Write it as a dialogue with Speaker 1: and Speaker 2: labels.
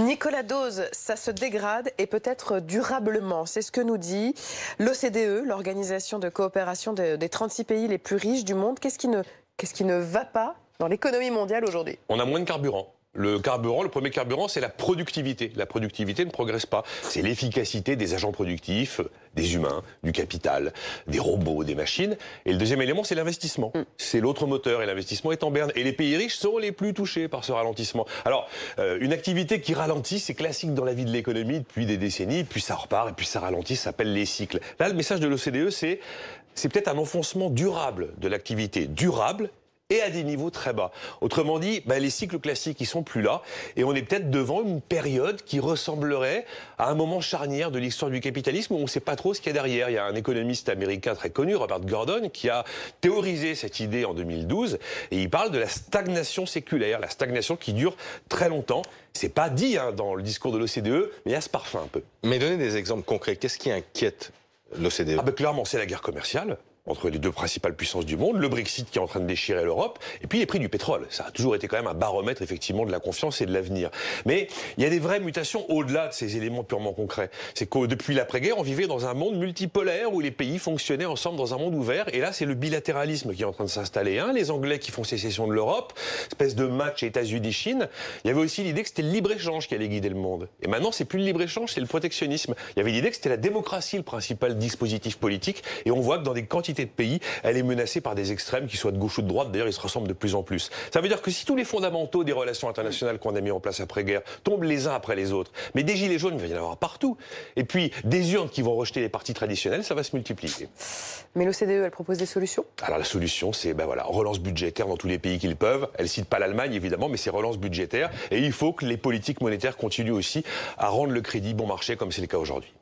Speaker 1: Nicolas Dose, ça se dégrade et peut-être durablement. C'est ce que nous dit l'OCDE, l'Organisation de coopération des 36 pays les plus riches du monde. Qu'est-ce qui ne va pas dans l'économie mondiale aujourd'hui?
Speaker 2: On a moins de carburant. Le premier carburant, c'est la productivité. La productivité ne progresse pas. C'est l'efficacité des agents productifs, des humains, du capital, des robots, des machines. Et le deuxième élément, c'est l'investissement. C'est l'autre moteur et l'investissement est en berne. Et les pays riches sont les plus touchés par ce ralentissement. Alors, une activité qui ralentit, c'est classique dans la vie de l'économie depuis des décennies. Puis ça repart et puis ça ralentit, ça s'appelle les cycles. Là, le message de l'OCDE, c'est peut-être un enfoncement durable de l'activité. Durable et à des niveaux très bas. Autrement dit, les cycles classiques, ils sont plus là, et on est peut-être devant une période qui ressemblerait à un moment charnière de l'histoire du capitalisme où on ne sait pas trop ce qu'il y a derrière. Il y a un économiste américain très connu, Robert Gordon, qui a théorisé cette idée en 2012, et il parle de la stagnation séculaire, la stagnation qui dure très longtemps. C'est pas dit dans le discours de l'OCDE, mais il y a ce parfum un peu.
Speaker 3: Mais donnez des exemples concrets. Qu'est-ce qui inquiète l'OCDE?
Speaker 2: Clairement, c'est la guerre commerciale entre les deux principales puissances du monde, le Brexit qui est en train de déchirer l'Europe, et puis les prix du pétrole. Ça a toujours été quand même un baromètre, effectivement, de la confiance et de l'avenir. Mais il y a des vraies mutations au-delà de ces éléments purement concrets. C'est que depuis l'après-guerre, on vivait dans un monde multipolaire où les pays fonctionnaient ensemble dans un monde ouvert, et là, c'est le bilatéralisme qui est en train de s'installer. Les Anglais qui font sécession de l'Europe, espèce de match États-Unis-Chine. Il y avait aussi l'idée que c'était le libre-échange qui allait guider le monde. Et maintenant, c'est plus le libre-échange, c'est le protectionnisme. Il y avait l'idée que c'était la démocratie le principal dispositif politique, et on voit que dans des quantités de pays, elle est menacée par des extrêmes qui soient de gauche ou de droite. D'ailleurs, ils se ressemblent de plus en plus. Ça veut dire que si tous les fondamentaux des relations internationales qu'on a mis en place après-guerre tombent les uns après les autres, mais des gilets jaunes, il va y en avoir partout. Et puis, des urnes qui vont rejeter les partis traditionnels, ça va se multiplier.
Speaker 1: Mais l'OCDE, elle propose des solutions? Alors
Speaker 2: la solution, c'est relance budgétaire dans tous les pays qu'ils peuvent. Elle cite pas l'Allemagne, évidemment, mais c'est relance budgétaire. Et il faut que les politiques monétaires continuent aussi à rendre le crédit bon marché, comme c'est le cas aujourd'hui.